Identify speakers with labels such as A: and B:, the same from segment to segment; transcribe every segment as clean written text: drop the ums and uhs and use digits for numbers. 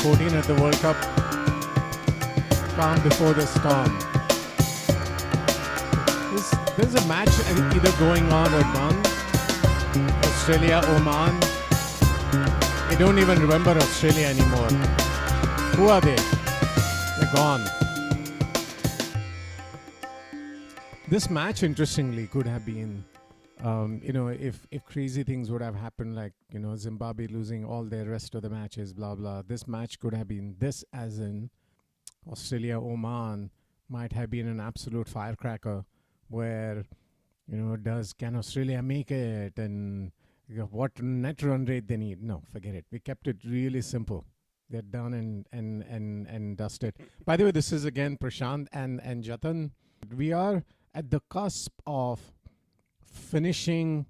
A: 2014 at the World Cup. Calm before the storm. There's a match either going on or done. Australia, Oman. I don't even remember Australia anymore. Who are they? They're gone. This match, interestingly, could have been, if crazy things would have happened, like, Zimbabwe losing all their rest of the matches, blah, blah. This match could have been this, as in Australia, Oman, might have been an absolute firecracker where, can Australia make it? And what net run rate they need? No, forget it. We kept it really simple. They're done and dusted. By the way, this is again Prashant and Jatan. We are at the cusp of finishing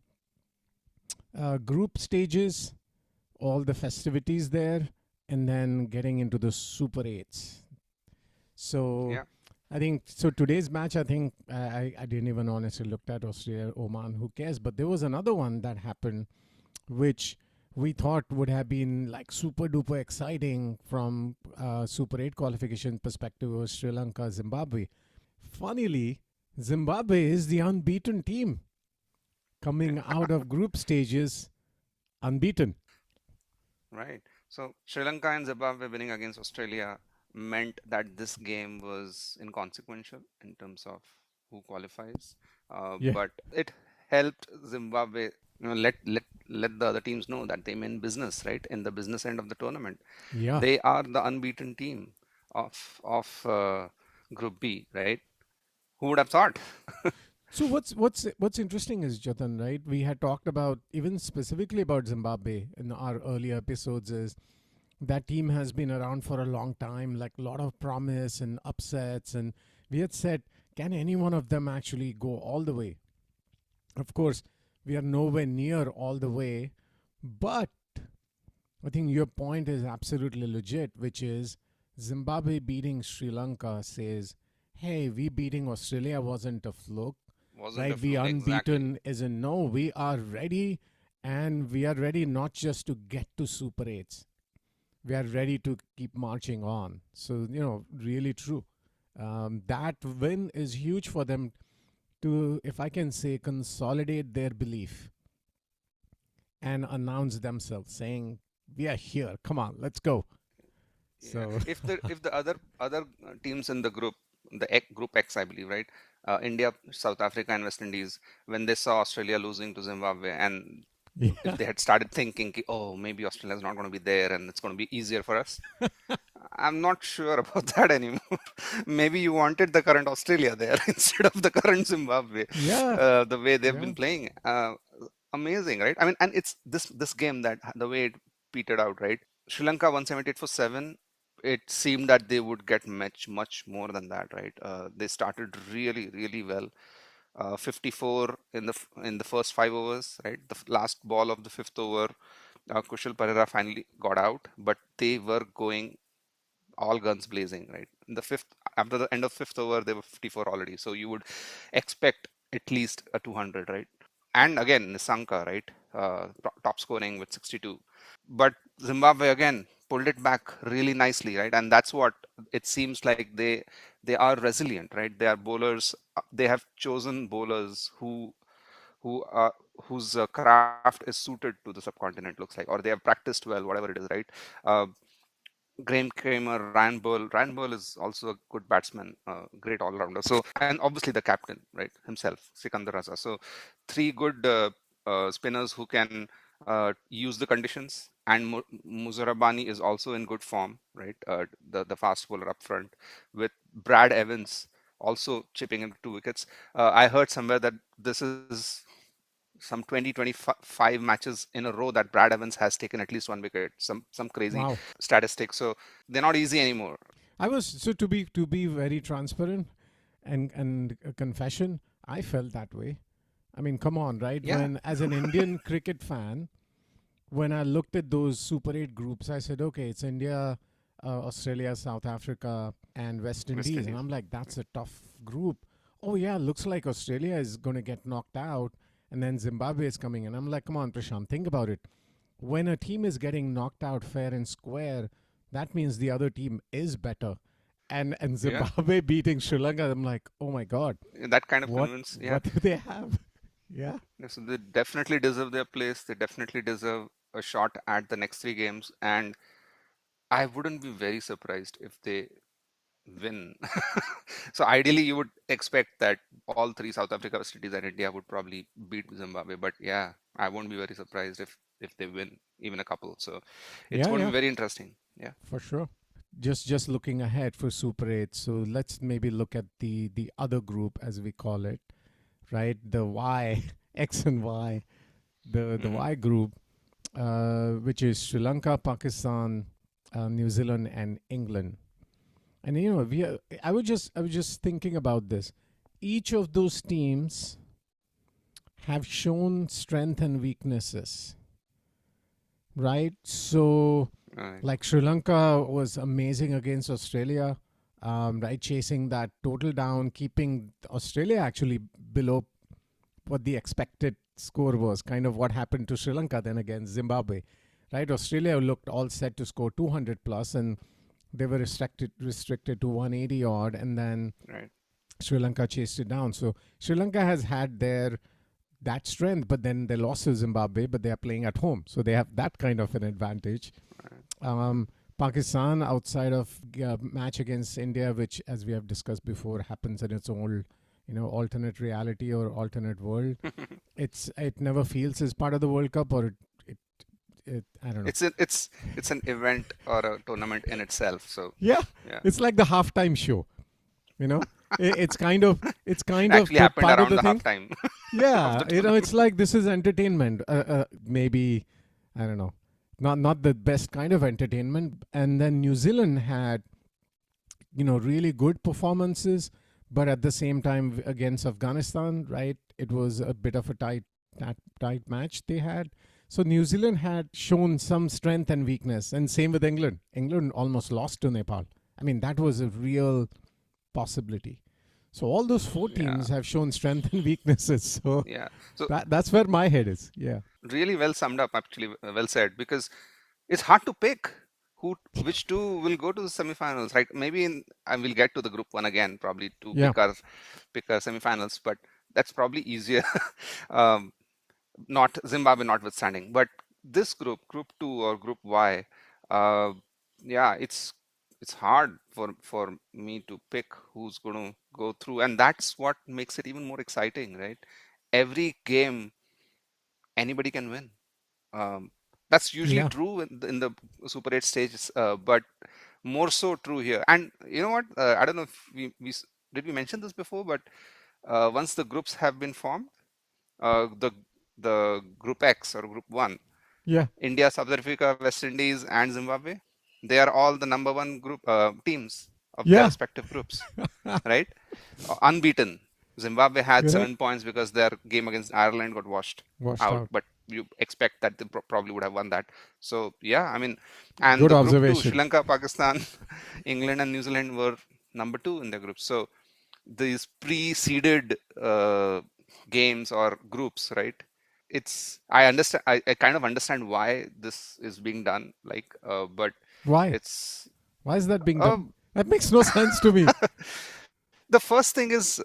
A: group stages, all the festivities there, and then getting into the Super 8s. So
B: Yeah.
A: I think, so today's match, I think, I didn't even honestly look at Australia, Oman, who cares? But there was another one that happened, which we thought would have been like super duper exciting from Super 8 qualification perspective, was Sri Lanka, Zimbabwe. Funnily, Zimbabwe is the unbeaten team coming out of group stages unbeaten.
B: Right. So Sri Lanka and Zimbabwe winning against Australia meant that this game was inconsequential in terms of who qualifies.
A: Yeah.
B: But it helped Zimbabwe, let the other teams know that they mean business, right? In the business end of the tournament,
A: Yeah.
B: they are the unbeaten team of Group B, right? Who would have thought?
A: So what's interesting is, Jatan, right? We had talked about, even specifically about Zimbabwe in our earlier episodes, is that team has been around for a long time, like a lot of promise and upsets. And we had said, can any one of them actually go all the way? Of course, we are nowhere near all the way. But I think your point is absolutely legit, which is Zimbabwe beating Sri Lanka says, hey, we beating Australia wasn't a fluke.
B: Wasn't
A: Right,
B: a
A: we
B: fluke,
A: unbeaten
B: exactly.
A: isn't, no, we are ready, and we are ready not just to get to Super 8s. We are ready to keep marching on. So, really true. That win is huge for them to, if I can say, consolidate their belief and announce themselves, saying, we are here, come on, let's go.
B: Yeah.
A: So,
B: If the other teams in the group, group X, I believe, right? India, South Africa, and West Indies, when they saw Australia losing to Zimbabwe, and if
A: yeah.
B: they had started thinking, oh, maybe Australia's not going to be there and it's going to be easier for us, I'm not sure about that anymore. Maybe you wanted the current Australia there instead of the current Zimbabwe,
A: Yeah.
B: the way they've
A: Yeah.
B: been playing. Amazing, right? I mean, and it's this game that the way it petered out, right? Sri Lanka 178 for 7. It seemed that they would get much more than that, right? They started really well. 54 in the first 5 overs, right? The last ball of the fifth over, Kushal Perera finally got out, but they were going all guns blazing, right? In the fifth, after the end of fifth over, they were 54 already. So you would expect at least a 200, right? And again, Nisanka, right? Top scoring with 62. But Zimbabwe again pulled it back really nicely, right? And that's what it seems like they are resilient, right? They are bowlers. They have chosen bowlers who are whose craft is suited to the subcontinent, looks like, or they have practiced well, whatever it is, right? Uh, Graham Kramer, Ryan Ball is also a good batsman, great all-rounder. So, and obviously the captain, right, himself, Sikandar Raza. So, three good spinners who can use the conditions. And Muzarabani is also in good form, right? The fast bowler up front, with Brad Evans also chipping in 2 wickets. I heard somewhere that this is some 25 matches in a row that Brad Evans has taken at least 1 wicket. Some crazy
A: Wow.
B: statistics. So they're not easy anymore.
A: So to be very transparent and a confession, I felt that way. I mean, come on, right?
B: Yeah.
A: When, as an Indian cricket fan, when I looked at those Super 8 groups, I said, okay, it's India, Australia, South Africa, and West
B: West
A: Indies. And
B: Indies.
A: I'm like, that's a tough group. Oh, yeah, looks like Australia is going to get knocked out, and then Zimbabwe is coming in. I'm like, come on, Prashant, think about it. When a team is getting knocked out fair and square, that means the other team is better. And
B: Yeah,
A: Zimbabwe beating Sri Lanka, I'm like, oh my God,
B: that kind of
A: what
B: convince. Yeah,
A: what do they have? Yeah,
B: so they definitely deserve their place. They definitely deserve a shot at the next three games, and I wouldn't be very surprised if they win. So ideally, you would expect that all three, South Africa, West Indies, and India, would probably beat Zimbabwe. But yeah, I won't be very surprised if they win even a couple. So it's
A: yeah,
B: going to
A: yeah,
B: be very interesting. Yeah.
A: for sure. Just looking ahead for Super 8. So let's maybe look at the other group as we call it, right? The Y, X and Y, the
B: Hmm.
A: Y group, which is Sri Lanka, Pakistan, New Zealand, and England. And I was just thinking about this. Each of those teams have shown strength and weaknesses, right? So,
B: Right.
A: like Sri Lanka was amazing against Australia, right? Chasing that total down, keeping Australia actually below what the expected score was. Kind of what happened to Sri Lanka then against Zimbabwe, right? Australia looked all set to score 200 plus, and they were restricted to 180 odd, and then
B: Right.
A: Sri Lanka chased it down. So Sri Lanka has had their that strength, but then they lost to Zimbabwe, but they are playing at home, so they have that kind of an advantage.
B: Right.
A: Pakistan, outside of match against India, which, as we have discussed before, happens in its own, alternate reality or alternate world. It never feels as part of the World Cup, or it I don't know.
B: It's an event or a tournament in itself. So
A: Yeah,
B: yeah,
A: it's like the halftime show. You know, it's kind of
B: actually
A: the
B: happened
A: part of
B: around
A: the
B: the
A: thing.
B: halftime of
A: Yeah,
B: the tournament.
A: it's like this is entertainment. Maybe I don't know, not the best kind of entertainment. And then New Zealand had really good performances, but at the same time against Afghanistan, right? It was a bit of a tight match they had. So New Zealand had shown some strength and weakness, and same with England. England almost lost to Nepal. I mean, that was a real possibility. So all those four
B: Yeah,
A: teams have shown strength and weaknesses. So
B: yeah. So
A: that's where my head is. Yeah.
B: really well summed up, actually, well said, because it's hard to pick which two will go to the semifinals, right? Maybe I will get to the group one again, probably to
A: Yeah.
B: pick our semifinals, but that's probably easier. um, Not Zimbabwe notwithstanding, but this group two or group Y, uh, yeah, it's hard for me to pick who's going to go through, and that's what makes it even more exciting, right? Every game anybody can win. Um, that's usually
A: Yeah.
B: true in the Super 8 stages, but more so true here. And you know what? I don't know if did we mention this before, but once the groups have been formed, the Group X or Group One,
A: Yeah.
B: India, South Africa, West Indies, and Zimbabwe, they are all the number one group teams of their
A: Yeah.
B: respective groups, right? Unbeaten. Zimbabwe had
A: Correct.
B: 7 points because their game against Ireland got washed
A: Washed
B: out,
A: out.
B: but you expect that they probably would have won that. So yeah, I mean, and
A: Good
B: the group two, Sri
A: observation.
B: Lanka, Pakistan, England, and New Zealand were number two in their group. So these pre-seeded games or groups, right? I understand. I kind of understand why this is being done. But
A: Why?
B: it's
A: Why is that being
B: uh,
A: done? That makes no sense to me.
B: the first thing is,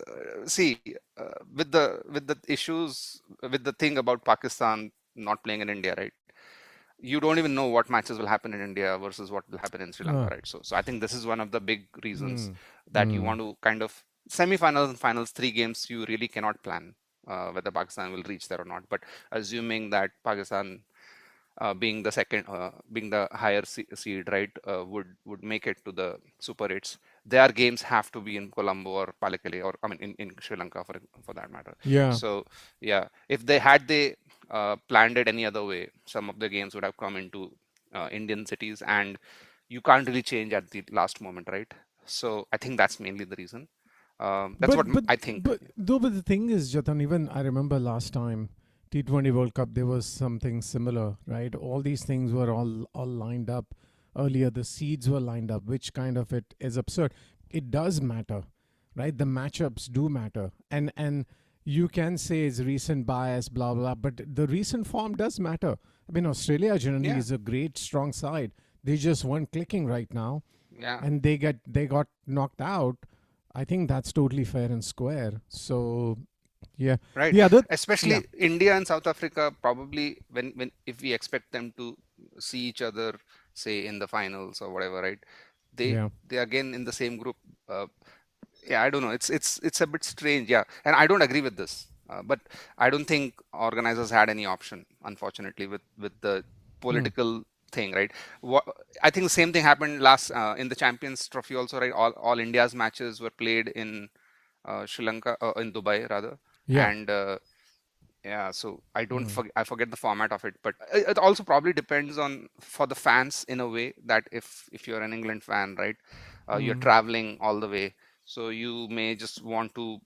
B: see, with the issues with the thing about Pakistan not playing in India, right? You don't even know what matches will happen in India versus what will happen in Sri Lanka,
A: Uh,
B: right? So I think this is one of the big reasons
A: mm,
B: that you
A: mm.
B: want to kind of semi-finals and finals, three games, you really cannot plan whether Pakistan will reach there or not. But assuming that Pakistan, being the higher seed, right, would make it to the Super 8s. Their games have to be in Colombo or Pallekele, or I mean in Sri Lanka for that matter.
A: Yeah.
B: So yeah, if they planned it any other way, some of the games would have come into Indian cities, and you can't really change at the last moment, right? So I think that's mainly the reason. That's what
A: But but
B: I think.
A: but though, but the thing is, Jatan, even I remember last time T20 World Cup, there was something similar, right? All these things were all lined up earlier. The seeds were lined up, which kind of it is absurd. It does matter, right? The matchups do matter, and you can say it's recent bias, blah blah, but the recent form does matter. I mean, Australia generally
B: Yeah,
A: is a great strong side. they just weren't clicking right now,
B: Yeah.
A: and they got knocked out. I think that's totally fair and square. So yeah,
B: Right.
A: the other yeah.
B: Especially India and South Africa, probably when if we expect them to see each other, say in the finals or whatever, right?
A: Yeah.
B: They again in the same group. Uh, yeah, I don't know. It's a bit strange. Yeah, and I don't agree with this. But I don't think organizers had any option, unfortunately, with the
A: Hmm.
B: political thing, right? What I think the same thing happened last in the Champions Trophy also, right? All India's matches were played in Sri Lanka, in Dubai rather,
A: Yeah.
B: and yeah, so
A: Hmm.
B: I forget the format of it, but it also probably depends on for the fans in a way that if you're an England fan, right, you're
A: Hmm.
B: traveling all the way, so you may just want to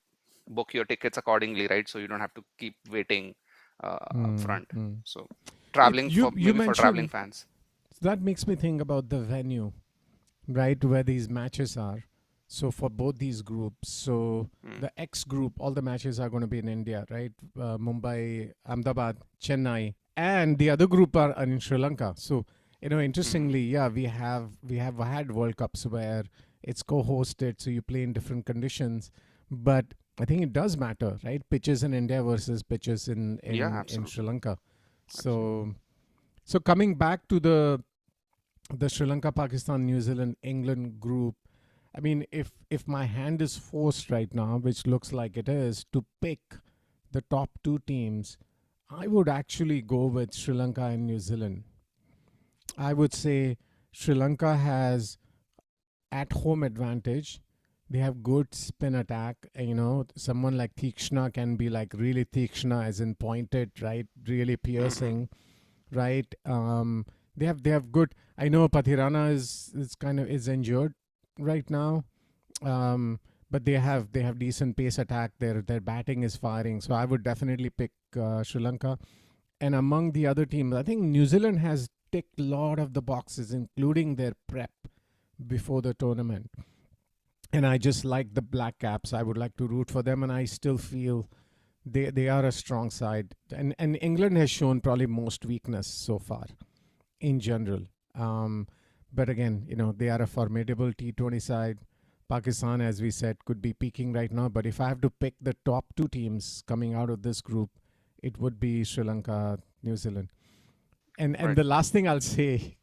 B: book your tickets accordingly, right? So you don't have to keep waiting up
A: Hmm.
B: front.
A: Hmm.
B: So traveling for
A: You
B: maybe for traveling
A: mentioned
B: fans.
A: that makes me think about the venue, right, where these matches are. So for both these groups, so
B: Mm,
A: the X group, all the matches are going to be in India, right? Mumbai, Ahmedabad, Chennai, and the other group are in Sri Lanka. So
B: mm,
A: interestingly, yeah, we have had World Cups where it's co-hosted, so you play in different conditions, but I think it does matter, right? Pitches in India versus pitches in
B: yeah,
A: in Sri
B: absolutely,
A: Lanka.
B: absolutely.
A: So so coming back to the Sri Lanka, Pakistan, New Zealand, England group. I mean, if my hand is forced right now, which looks like it is, to pick the top two teams, I would actually go with Sri Lanka and New Zealand. I would say Sri Lanka has at home advantage. They have good spin attack. Someone like Tikshna can be like really Tikshna, as in pointed, right? Really
B: Hmm.
A: piercing, right? They have good. I know Pathirana is kind of is injured right now, um, but they have decent pace attack. Their batting is firing, so I would definitely pick Sri Lanka. And among the other teams, I think New Zealand has ticked a lot of the boxes, including their prep before the tournament. And I just like the Black Caps. I would like to root for them, and I still feel they are a strong side. And England has shown probably most weakness so far in general. Um, but again, they are a formidable T20 side. Pakistan, as we said, could be peaking right now. But if I have to pick the top two teams coming out of this group, it would be Sri Lanka, New Zealand. And
B: Right.
A: the last thing I'll say,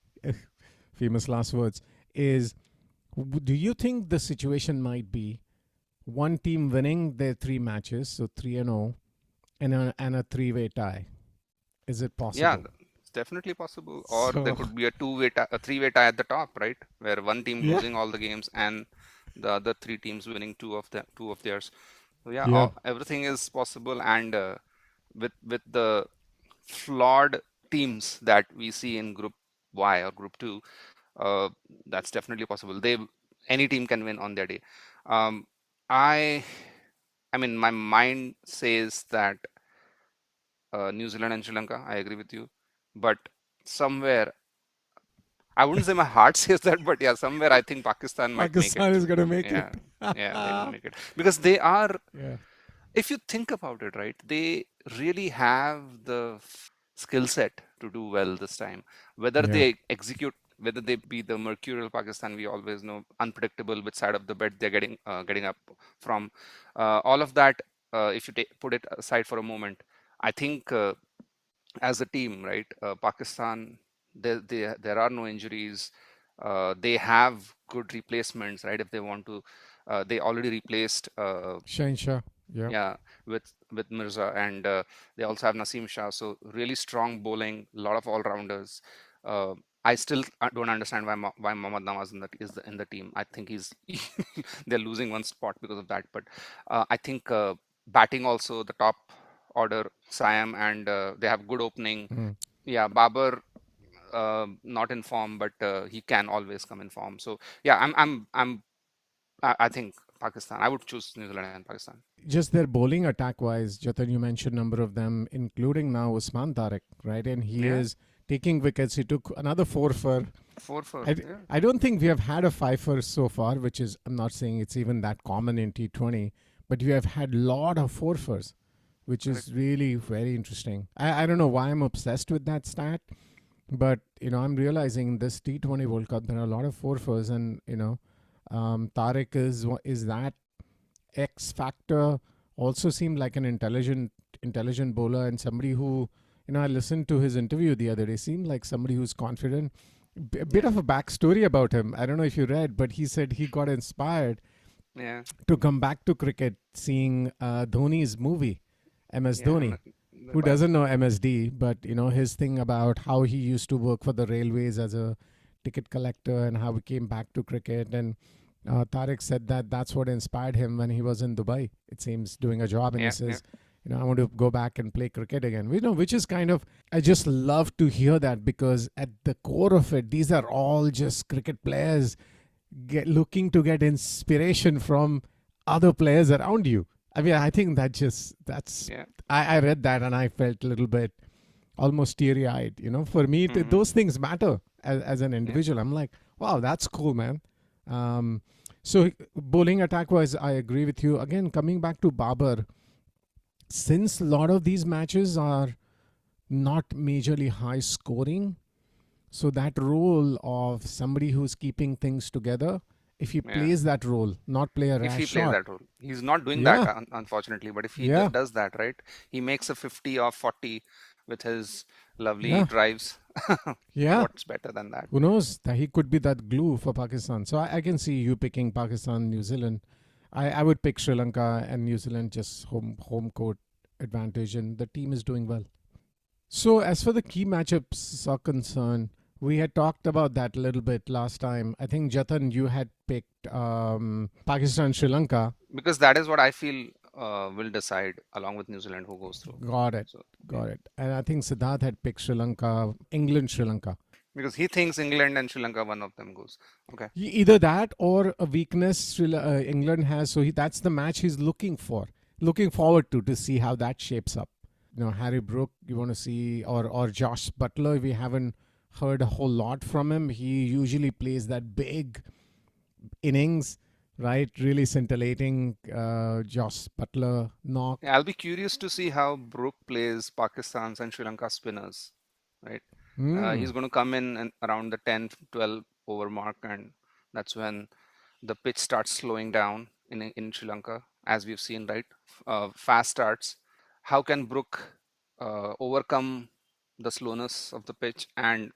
A: famous last words, is do you think the situation might be one team winning their three matches, so 3-0, and a three-way tie? Is it
B: Yeah,
A: possible?
B: it's definitely possible. Or there
A: So,
B: could be a a three-way tie at the top, right? Where one team
A: yeah.
B: losing all the games and the other three teams winning two of theirs. So yeah,
A: Yeah.
B: everything is possible. And with the flawed teams that we see in Group Y or Group Two, uh, that's definitely possible. Any team can win on their day. Um, I I mean, my mind says that New Zealand and Sri Lanka. I agree with you, but somewhere I wouldn't say my heart says that, but yeah, somewhere I think Pakistan might make it.
A: Pakistan is going to make it.
B: Yeah, yeah, they will make it because they are.
A: Yeah.
B: If you think about it, right, they really have the skill set to do well this time. Whether
A: Yeah.
B: they execute, whether they be the mercurial Pakistan, we always know unpredictable which side of the bed they're getting up from. All of that, if you put it aside for a moment, I think. As a team, right? Pakistan, there are no injuries. They have good replacements, right? If they want to, they already replaced,
A: Shansha. Yeah.
B: yeah, with Mirza, and they also have Naseem Shah. So really strong bowling, a lot of all rounders. I still don't understand why Mohammad Nawaz in the team. I think he's they're losing one spot because of that. But I think batting also the top order, Siam, and they have good opening.
A: Mm.
B: Yeah, Babar not in form, but he can always come in form. So yeah, I think Pakistan. I would choose New Zealand and Pakistan.
A: Just their bowling attack wise, Jatan, you mentioned number of them, including now Usman Tariq, right? And he
B: Yeah,
A: is taking wickets. He took another four for.
B: four.
A: I,
B: Yeah,
A: I don't think we have had a fifer so far, which is, I'm not saying it's even that common in T20, but we have had a lot of forfers, which
B: correct.
A: is really very interesting. I don't know why I'm obsessed with that stat, But I'm realizing this T20 World Cup there are a lot of forfers, and Tariq is that X factor. Also seemed like an intelligent bowler, and somebody who I listened to his interview the other day. Seemed like somebody who's confident. A bit
B: Yeah,
A: of a backstory about him. I don't know if you read, but he said he got inspired
B: yeah,
A: to come back to cricket seeing Dhoni's movie, MS
B: yeah.
A: Dhoni. Who doesn't know MSD, but his thing about how he used to work for the railways as a ticket collector and how he came back to cricket. And Tariq said that that's what inspired him when he was in Dubai, it seems, doing a job. And he
B: Yeah, yeah.
A: says, I want to go back and play cricket again. Which is kind of, I just love to hear that, because at the core of it, these are all just cricket players looking to get inspiration from other players around you. I mean, I think that's
B: Yeah.
A: I read that and I felt a little bit almost teary eyed. For me,
B: Hmm.
A: those things matter as an
B: Yeah.
A: individual. I'm like, wow, that's cool, man. Um, so, bowling attack wise, I agree with you. Again, coming back to Babar, since a lot of these matches are not majorly high scoring, so that role of somebody who's keeping things together, if he
B: Yeah.
A: plays that role, not play a
B: If
A: rash
B: he plays
A: shot.
B: that role, he's not doing that,
A: Yeah,
B: unfortunately. But if he
A: yeah,
B: does that, right, he makes a 50 or 40 with his lovely
A: yeah,
B: drives.
A: yeah.
B: What's better than that?
A: Who knows? That he could be that glue for Pakistan. So I can see you picking Pakistan, New Zealand. I would pick Sri Lanka and New Zealand, just home court advantage, and the team is doing well. So as for the key matchups are concerned, we had talked about that a little bit last time. I think Jatan, you had picked Pakistan, Sri Lanka.
B: Because that is what I feel will decide along with New Zealand who goes through.
A: Got it,
B: So yeah,
A: got it. And I think Siddharth had picked Sri Lanka, England, Sri Lanka.
B: because he thinks England and Sri Lanka, one of them goes. Okay.
A: Either that or a weakness England has. So that's the match he's looking forward to see how that shapes up. Harry Brook, you want to see, or Josh Butler. We haven't heard a whole lot from him. He usually plays that big innings, right? Really scintillating. Josh Butler knock.
B: Yeah, I'll be curious to see how Brook plays Pakistan's and Sri Lanka spinners, right?
A: Hmm.
B: He's going to come in and around the 10, 12 over mark, and that's when the pitch starts slowing down in Sri Lanka, as we've seen, right? Fast starts. How can Brook overcome the slowness of the pitch and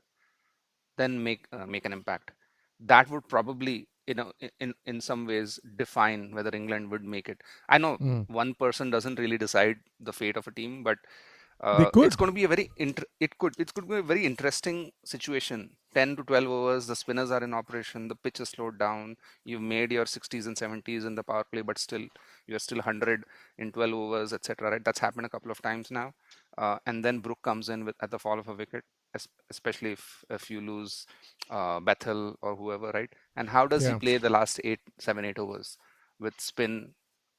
B: then make an impact? That would probably, in some ways define whether England would make it. I know
A: Hmm.
B: one person doesn't really decide the fate of a team, but
A: They
B: it's
A: could.
B: going to be a very it could be a very interesting situation. 10 to 12 overs, the spinners are in operation, the pitch is slowed down. You've made your 60s and 70s in the power play, but still you're still 100 in 12 overs, etc. Right? That's happened a couple of times now. And then Brook comes in with at the fall of a wicket, especially if you lose Bethel or whoever, right? And how does he
A: Yeah.
B: play the last 8 7 8 overs with spin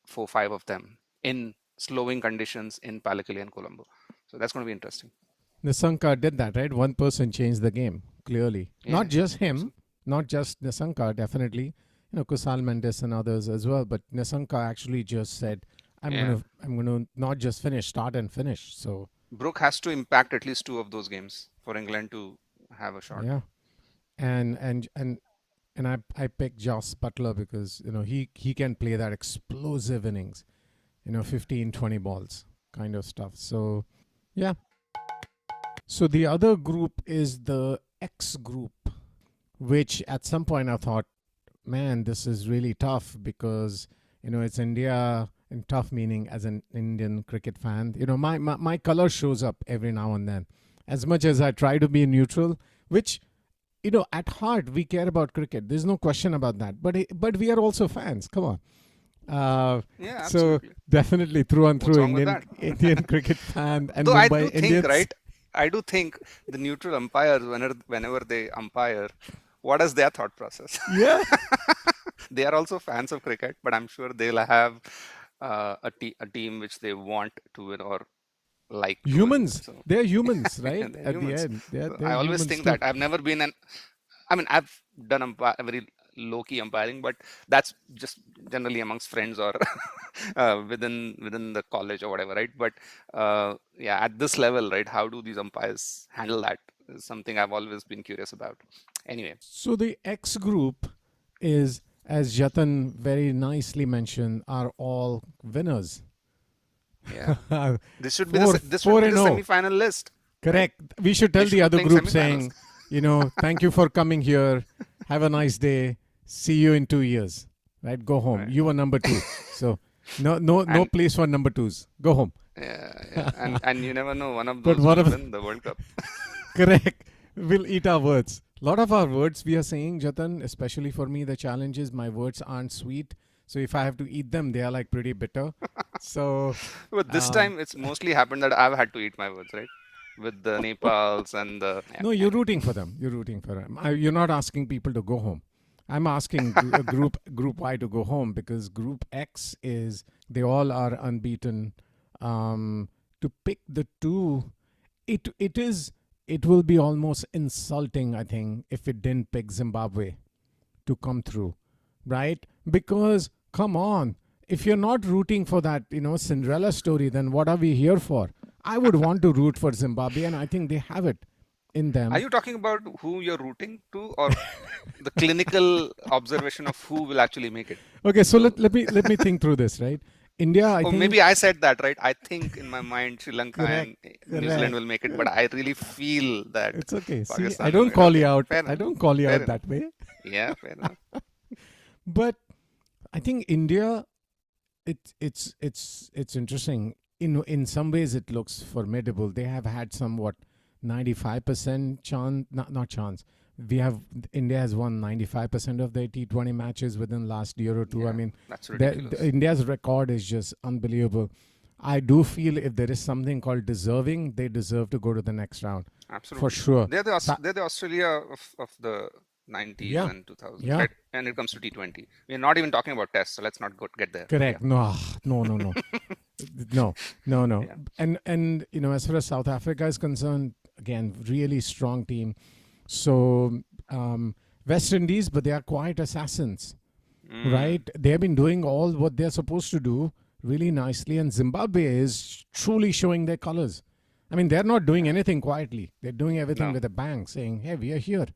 B: 4 5 of them in slowing conditions in Pallekele and Colombo? So that's going to be interesting.
A: Nisanka did that, right? One person changed the game, clearly. Not
B: Yeah,
A: just him,
B: absolutely.
A: not just Nisanka, definitely. Kusal Mendes and others as well. But Nisanka actually just said,
B: Yeah,
A: I'm gonna not just finish, start and finish. So
B: Brook has to impact at least two of those games for England to have a shot.
A: yeah. And I picked Joss Butler because, he can play that explosive innings, 15, 20 balls kind of stuff. So yeah. So the other group is the X group, which at some point I thought, man, this is really tough because, it's India, and tough meaning as an Indian cricket fan. My color shows up every now and then. As much as I try to be neutral, which, at heart, we care about cricket. There's no question about that. But we are also fans. Come on. Uh,
B: Yeah,
A: so
B: absolutely.
A: definitely through and
B: What's
A: through
B: wrong with
A: Indian
B: that?
A: Indian cricket fan and
B: Though I do
A: Mumbai
B: think,
A: Indians.
B: right? I do think the neutral umpires, whenever they umpire, what is their thought process?
A: Yeah,
B: They are also fans of cricket, but I'm sure they'll have a team which they want to win or like to win.
A: humans.
B: So
A: They're humans, right?
B: and they're
A: At the
B: humans.
A: end, they're
B: So
A: they're
B: I always
A: humans
B: think
A: too.
B: that I've never been an. I mean, I've done a very low-key umpiring, but that's just generally amongst friends or within the college or whatever, right? But yeah, at this level, right? How do these umpires handle that? is something I've always been curious about. Anyway,
A: So the X group is, as Jatan very nicely mentioned, are all winners.
B: yeah,
A: four,
B: this should
A: four
B: be
A: and
B: the
A: zero.
B: semi-final list, right?
A: Correct. We should
B: They
A: tell
B: should
A: the
B: be
A: other
B: playing
A: group
B: semi-finals.
A: saying, thank you for coming here. Have a nice day. See you in 2 years. Right? Go home.
B: Right.
A: You were number two. So no
B: And
A: place for number twos. Go home.
B: yeah, and you never know, one of
A: But
B: those
A: one
B: will
A: of
B: win the World Cup.
A: correct. We'll eat our words. A lot of our words we are saying, Jatan, especially for me, the challenge is my words aren't sweet. So if I have to eat them, they are like pretty bitter. So
B: But this
A: um,
B: time it's mostly happened that I've had to eat my words, right? With the Nepals and the yeah.
A: no, you're
B: Anyway,
A: rooting for them. You're rooting for them. You're not asking people to go home. I'm asking group Y to go home because Group X is they all are unbeaten. To pick the two, it will be almost insulting, I think, if it didn't pick Zimbabwe to come through, right? Because come on, if you're not rooting for that, Cinderella story, then what are we here for? I would want to root for Zimbabwe, and I think they have it in
B: are
A: them.
B: you talking about who you're rooting to, or the clinical observation of who will actually make it?
A: Okay, so
B: So,
A: let me think through this, right? India, I
B: or
A: think
B: maybe I said that, right? I think in my mind Sri Lanka
A: correct,
B: and New Zealand
A: correct.
B: will make it, but I really feel that
A: It's okay. See, I
B: Pakistan will
A: don't
B: make it.
A: call you
B: Okay,
A: out.
B: fair
A: I
B: enough.
A: don't call you
B: Fair
A: out
B: enough.
A: that way.
B: Yeah, fair enough.
A: But I think India, it's interesting. In some ways, it looks formidable. They have had somewhat 95% chance, not chance. We have India has won 95% of their T20 matches within last year or two. I
B: Yeah,
A: mean,
B: that's ridiculous.
A: India's record is just unbelievable. I do feel if there is something called deserving, they deserve to go to the next round for
B: Absolutely.
A: sure.
B: They're the Australia of the 90s
A: Yeah,
B: and 2000s,
A: yeah,
B: right? And it comes to T20. We're not even talking about tests, so let's not get there. But yeah.
A: correct. No, no, no, no, no, no, no.
B: Yeah.
A: And as far as South Africa is concerned, again, really strong team. So West Indies, but they are quite assassins,
B: Mm,
A: right? They have been doing all what they're supposed to do really nicely, and Zimbabwe is truly showing their colors. I mean, they're not doing
B: yeah.
A: anything quietly. They're doing everything
B: No.
A: with a bang, saying, "Hey, we are here."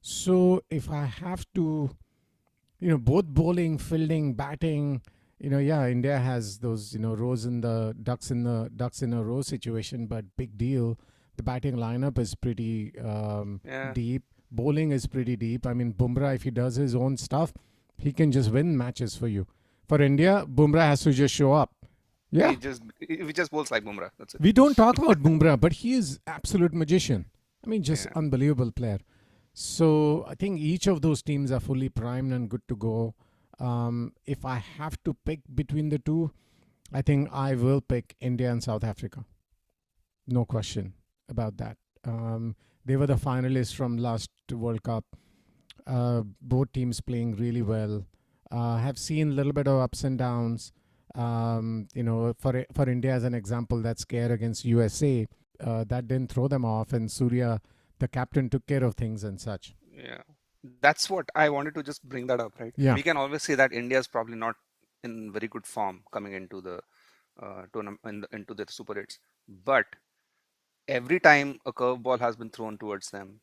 A: So if I have to, both bowling, fielding, batting, yeah, India has those, rows in the ducks in a row situation, but big deal. The batting lineup is pretty
B: Yeah.
A: deep. Bowling is pretty deep. I mean, Bumrah, if he does his own stuff, he can just win matches for you. For India, Bumrah has to just show up. Yeah,
B: We just bowls like Bumrah. That's it.
A: we don't talk about Bumrah, but he is absolute magician. I mean, just
B: Yeah.
A: unbelievable player. So I think each of those teams are fully primed and good to go. If I have to pick between the two, I think I will pick India and South Africa. No question about that. They were the finalists from last World Cup. Both teams playing really well. Have seen a little bit of ups and downs. For India as an example, that scare against USA that didn't throw them off, and Surya, the captain, took care of things and such.
B: Yeah. That's what I wanted to just bring that up, right?
A: Yeah.
B: We can always say that India is probably not in very good form coming into the into the Super 8s, but every time a curveball has been thrown towards them,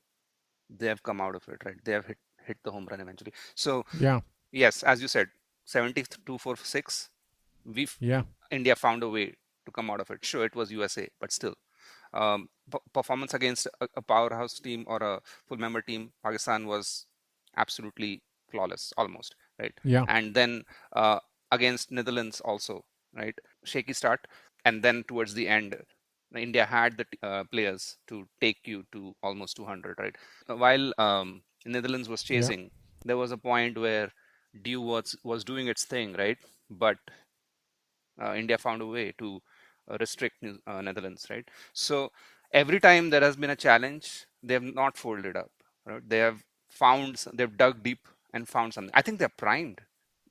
B: they have come out of it, right? They have hit the home run eventually. So
A: Yeah.
B: yes, as you said, 72 for 6, we
A: Yeah.
B: India found a way to come out of it. Sure, it was USA, but still, performance against a powerhouse team or a full member team, Pakistan was absolutely flawless, almost, right?
A: Yeah.
B: And then against Netherlands also, right? Shaky start, and then towards the end, India had the players to take you to almost 200, right? While Netherlands was
A: Yeah.
B: chasing, there was a point where Dew was doing its thing, right? But India found a way to restrict Netherlands, right? So every time there has been a challenge, they have not folded up, right? They've dug deep and found something. I think they're primed.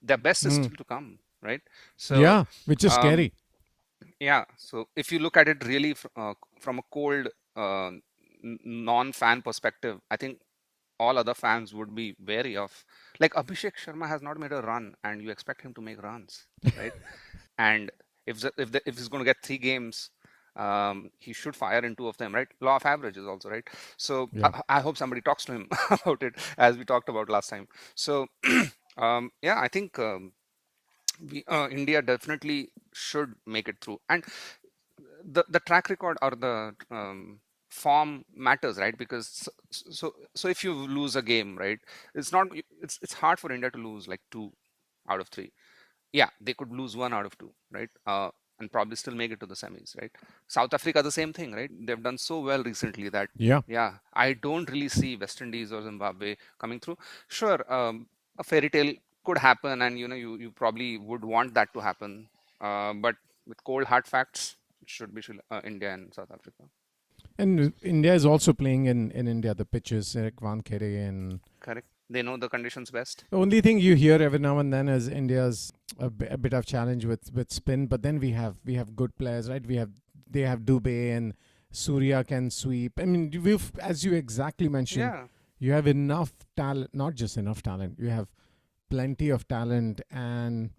B: Their best is
A: Mm.
B: still to come, right? So
A: Yeah. Which is
B: um,
A: scary.
B: yeah, so if you look at it really from a cold non-fan perspective, I think all other fans would be wary of. Like Abhishek Sharma has not made a run, and you expect him to make runs, right? And if he's going to get 3 games, He should fire in two of them, right? Law of averages also, right? So
A: Yeah.
B: I hope somebody talks to him about it, as we talked about last time. So yeah, I think India definitely should make it through. And the track record or the form matters, right? Because so if you lose a game, right, it's not it's hard for India to lose like 2 out of 3. Yeah, they could lose 1 out of 2, right? And probably still make it to the semis, right? South Africa, the same thing, right? They've done so well recently that,
A: Yeah.
B: yeah, I don't really see West Indies or Zimbabwe coming through. Sure, a fairy tale could happen, and you probably would want that to happen. But with cold hard facts, it should be India and South Africa.
A: And India is also playing in India, the pitches, Eric Vankere. And
B: Correct. They know the conditions best.
A: the only thing you hear every now and then is India's a bit of challenge with spin, but then we have good players, right? They have Dubey and Surya can sweep. I mean, we've, as you exactly mentioned,
B: Yeah,
A: you have enough talent, not just enough talent, you have plenty of talent and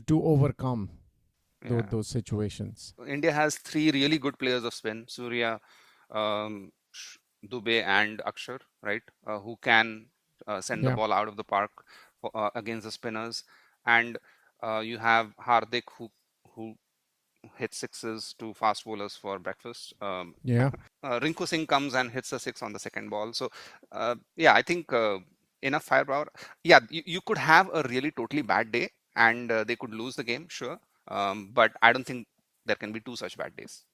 A: to overcome
B: yeah.
A: those situations.
B: India has three really good players of spin: Surya, Dubey, and Akshar, right? Who can send the
A: Yeah,
B: ball out of the park against the spinners. And you have Hardik, who hits sixes to fast bowlers for breakfast.
A: yeah.
B: Rinku Singh comes and hits a six on the second ball. So yeah, I think enough firepower. Yeah, you could have a really totally bad day and they could lose the game, sure. But I don't think there can be two such bad days.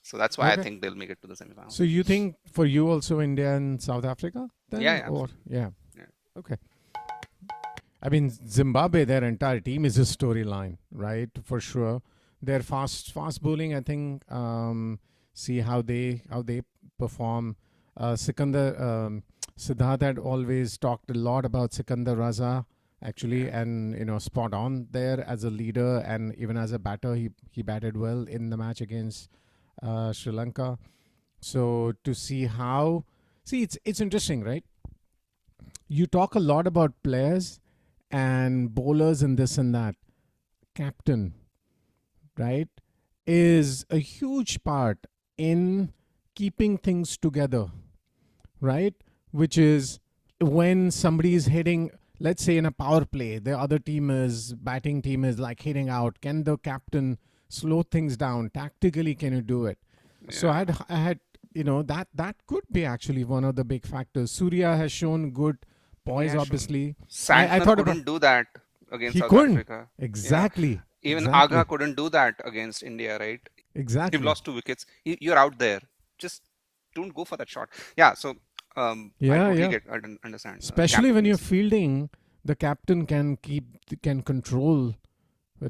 B: So that's why I
A: Okay.
B: think they'll make it to the semifinals.
A: So you think for you also India and South Africa
B: Yeah,
A: then,
B: yeah,
A: or
B: absolutely.
A: yeah?
B: Yeah.
A: Okay. I mean, Zimbabwe, their entire team is a storyline, right? For sure. Their fast bowling, I think. See how they perform. Sikandar Siddharth had always talked a lot about Sikandar Raza, actually,
B: Yeah.
A: and spot on there as a leader and even as a batter. He batted well in the match against Sri Lanka. So to see, it's interesting, right? You talk a lot about players and bowlers and this and that. Captain, right, is a huge part in keeping things together, right? Which is when somebody is hitting, let's say in a power play, the other batting team is like hitting out. Can the captain slow things down? Tactically, can you do it? So
B: Yeah.
A: I had, that could be actually one of the big factors. Surya has shown good poise,
B: Yeah, sure.
A: obviously. I
B: Santner
A: thought about
B: couldn't do that against
A: he
B: South
A: couldn't.
B: Africa. Yeah.
A: Exactly.
B: Even Agha
A: Exactly.
B: couldn't do that against India, right? You've
A: Exactly.
B: lost 2 wickets. You're out there. Just don't go for that shot. Yeah. So I
A: Yeah,
B: totally
A: yeah.
B: get. I don't understand.
A: Especially when you're
B: Captains.
A: fielding, the captain can control,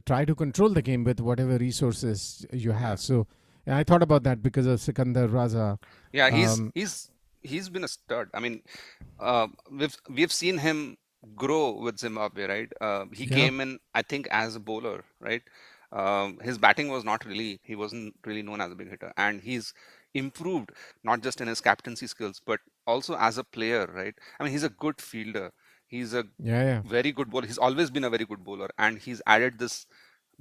A: try to control the game with whatever resources you
B: Yeah.
A: have. So yeah, I thought about that because of Sikandar Raza.
B: Yeah. He's
A: Um,
B: he's he's been a stud. I mean, we've seen him grow with Zimbabwe, right? He
A: yeah,
B: came in, I think, as a bowler, right? His batting was not really, he wasn't really known as a big hitter, and he's improved not just in his captaincy skills, but also as a player, right? I mean, he's a good fielder. He's a
A: yeah, yeah,
B: very good bowler. He's always been a very good bowler, and he's added this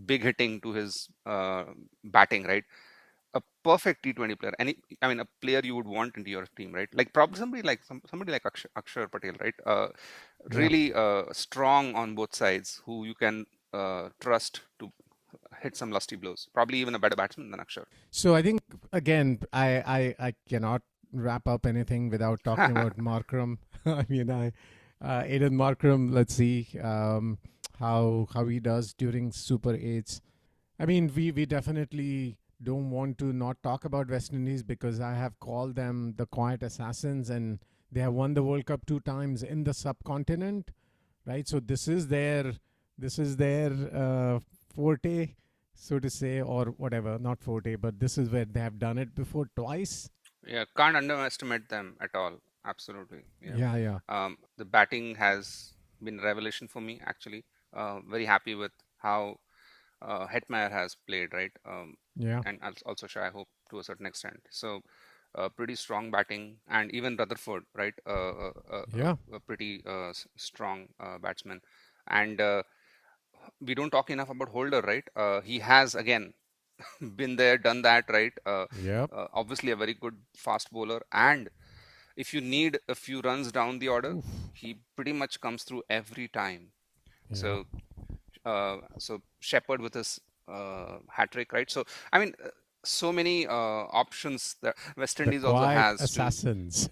B: big hitting to his batting, right? A perfect T20 player. I mean, a player you would want into your team, right? Like probably somebody like Akshar Patel, right?
A: yeah.
B: Really strong on both sides, who you can trust to hit some lusty blows. Probably even a better batsman than Akshar.
A: So I think again, I cannot wrap up anything without talking about Markram. I mean, Aiden Markram. Let's see how he does during Super Eights. I mean, we definitely don't want to not talk about West Indies because I have called them the quiet assassins, and they have won the World Cup 2 times in the subcontinent, right? So this is their forte, so to say, or whatever. Not forte, but this is where they have done it before twice.
B: Yeah, can't underestimate them at all. Absolutely. Yeah.
A: Yeah, yeah,
B: The batting has been a revelation for me, actually. Very happy with how Hetmeyer has played, right?
A: yeah,
B: And also Shai Hope to a certain extent. So, pretty strong batting, and even Rutherford, right?
A: yeah.
B: A pretty strong batsman. And we don't talk enough about Holder, right? He has again been there, done that, right?
A: Yep.
B: Obviously, a very good fast bowler, and if you need a few runs down the order,
A: Oof.
B: he pretty much comes through every time.
A: Yeah.
B: So Shepard with his hat trick, right? So I mean, so many options that West
A: The
B: Indies also
A: quiet
B: has to
A: assassins.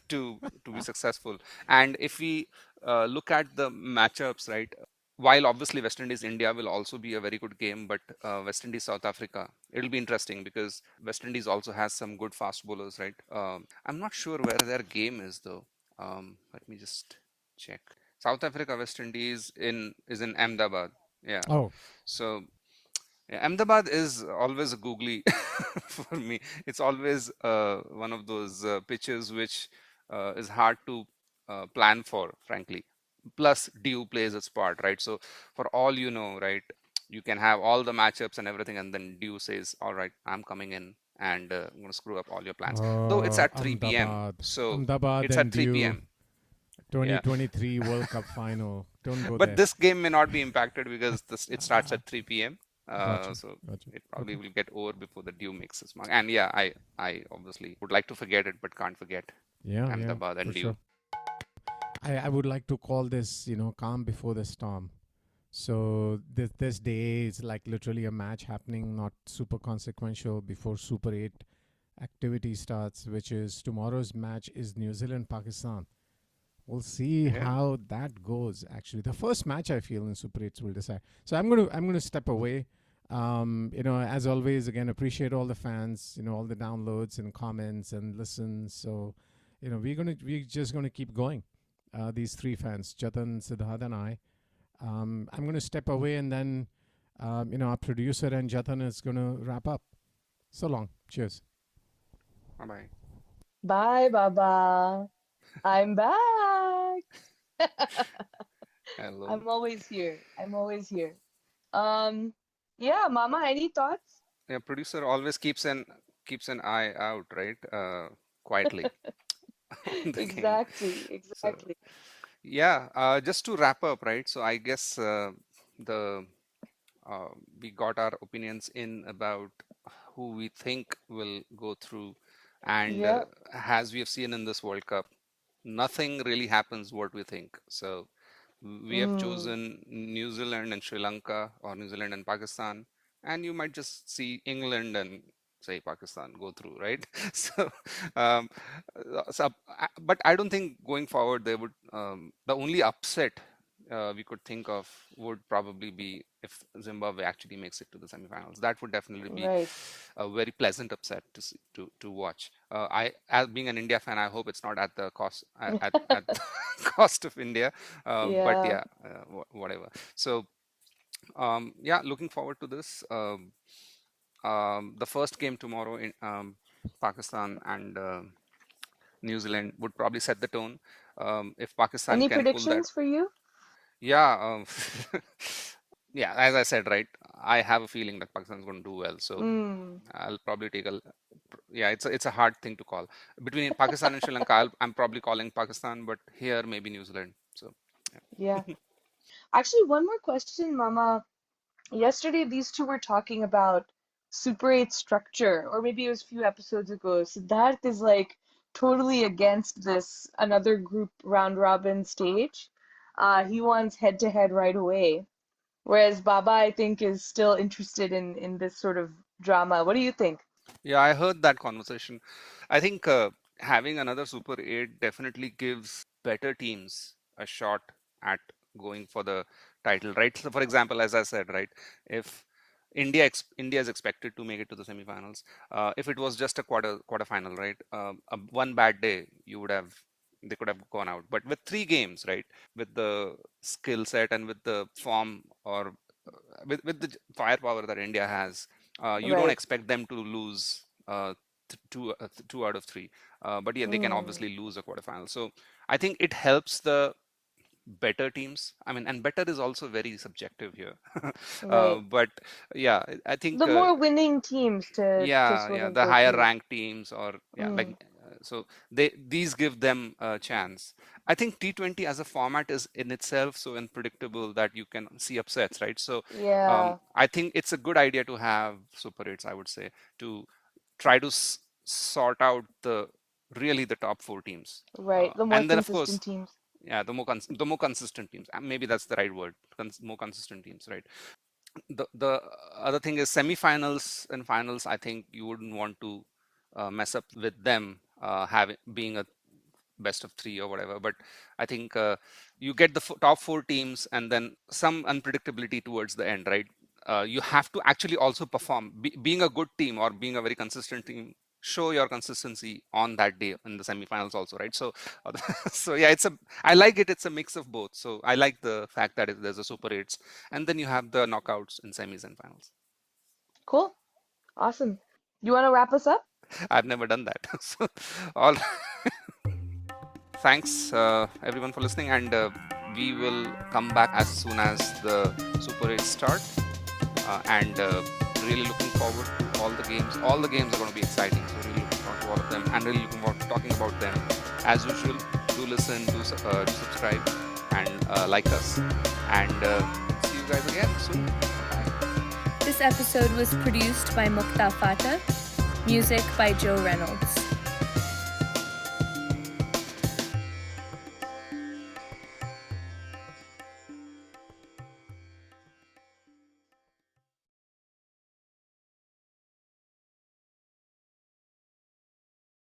B: to be successful. And if we look at the matchups, right? While obviously West Indies India will also be a very good game, but West Indies South Africa, it'll be interesting because West Indies also has some good fast bowlers, right? I'm not sure where their game is though. Let me just check. South Africa West Indies in is in Ahmedabad. Yeah.
A: Oh,
B: So yeah, Ahmedabad is always a googly for me. It's always one of those pitches which is hard to plan for, frankly. Plus, dew plays its part, right? So, for all you know, right, you can have all the matchups and everything, and then dew says, "All right, I'm coming in, and I'm going to screw up all your plans." Though it's at 3 p.m.,
A: Ahmedabad.
B: so
A: Ahmedabad
B: it's at
A: and
B: 3
A: Dew
B: p.m. Yeah,
A: 2023 World Cup final. Don't go
B: but
A: there.
B: this game may not be impacted because this it starts
A: Ah,
B: at 3 p.m.
A: gotcha.
B: So
A: Gotcha.
B: it probably
A: Okay.
B: will get over before the dew makes its mark. And yeah, I obviously would like to forget it, but can't forget
A: Yeah, yeah,
B: Ahmedabad
A: for
B: and dew.
A: sure. I would like to call this, calm before the storm. So this day is like literally a match happening, not super consequential before Super 8 activity starts, which is tomorrow's match is New Zealand Pakistan. We'll see
B: Yeah,
A: how that goes. Actually, the first match I feel in Super 8s will decide. So I'm gonna step away. As always, again, appreciate all the fans. All the downloads and comments and listens. So, we're just gonna keep going. These three fans, Jatan, Siddharth, and I. I'm gonna step away, and then, our producer and Jatan is gonna wrap up. So long. Cheers.
B: bye bye.
C: Bye, Baba. I'm back.
B: Hello.
C: I'm always here. I'm always here. Um, yeah, Mama, any thoughts?
B: Yeah, producer always keeps an eye out, right? Quietly on the game.
C: Exactly,
B: So
C: exactly.
B: yeah, just to wrap up, right? So I guess the uh, we got our opinions in about who we think will go through. And
C: Yep.
B: as we have seen in this World Cup, nothing really happens what we think. So we have
C: Mm,
B: chosen New Zealand and Sri Lanka, or New Zealand and Pakistan, and you might just see England and say Pakistan go through, right? So, um, but I don't think going forward they would. The only upset we could think of would probably be if Zimbabwe actually makes it to the semifinals. That would definitely be
C: right.
B: a very pleasant upset to see, to watch. As being an India fan, I hope it's not at the cost at the cost of India. But
C: Yeah.
B: yeah, whatever. So yeah, looking forward to this. The first game tomorrow in Pakistan and New Zealand would probably set the tone. If Pakistan
C: Any
B: can pull that,
C: predictions for you?
B: yeah, yeah. As I said, right, I have a feeling that Pakistan is going to do well. So
C: Mm,
B: I'll probably take a, yeah. It's a hard thing to call between Pakistan and Sri Lanka. I'm probably calling Pakistan, but here maybe New Zealand. So
C: yeah.
B: yeah.
C: Actually, one more question, Mama. Yesterday, these two were talking about Super 8 structure, or maybe it was a few episodes ago. Siddharth is like totally against this another group round robin stage. He wants head to head right away. Whereas Baba, I think, is still interested in this sort of drama. What do you think?
B: Yeah, I heard that conversation. I think having another Super 8 definitely gives better teams a shot at going for the title, right? So, for example, as I said, right, if India is expected to make it to the semifinals, if it was just a quarterfinal, right, one bad day, they could have gone out. But with three games, right, with the skill set and with the form or with the firepower that India has, you don't
C: Right.
B: expect them to lose two out of three. But yeah, they can
C: Mm,
B: obviously lose a quarterfinal. So I think it helps the better teams. I mean, and better is also very subjective here.
C: right.
B: But yeah, I think
C: The more winning teams to
B: yeah,
C: sort
B: yeah,
C: of
B: the
C: go
B: higher
C: through.
B: ranked teams or yeah, like
C: Mm,
B: So these give them a chance. I think T20 as a format is in itself so unpredictable that you can see upsets, right? So
C: Yeah,
B: I think it's a good idea to have Super 8s, I would say, to try to sort out the top four teams.
C: right. The more
B: And then, of
C: consistent
B: course,
C: teams.
B: yeah, the more consistent teams. Maybe that's the right word. More consistent teams, right? The other thing is semifinals and finals. I think you wouldn't want to mess up with them having being a best of three or whatever. But I think you get the top four teams and then some unpredictability towards the end, right? You have to actually also perform. Being a good team or being a very consistent team, show your consistency on that day in the semifinals also, right? So, so yeah, I like it. It's a mix of both. So I like the fact that there's a Super 8s, and then you have the knockouts in semis and finals.
C: Cool. Awesome. You want to wrap us up?
B: I've never done that. So, all thanks everyone for listening, and we will come back as soon as the Super 8 start, and really looking forward to all the games. All the games are going to be exciting, so really looking forward to all of them, and really looking forward to talking about them. As usual, do listen, do subscribe, and like us, and see you guys again soon. Bye.
D: This episode was produced by Mukta, Phatak. Music by Joe Reynolds.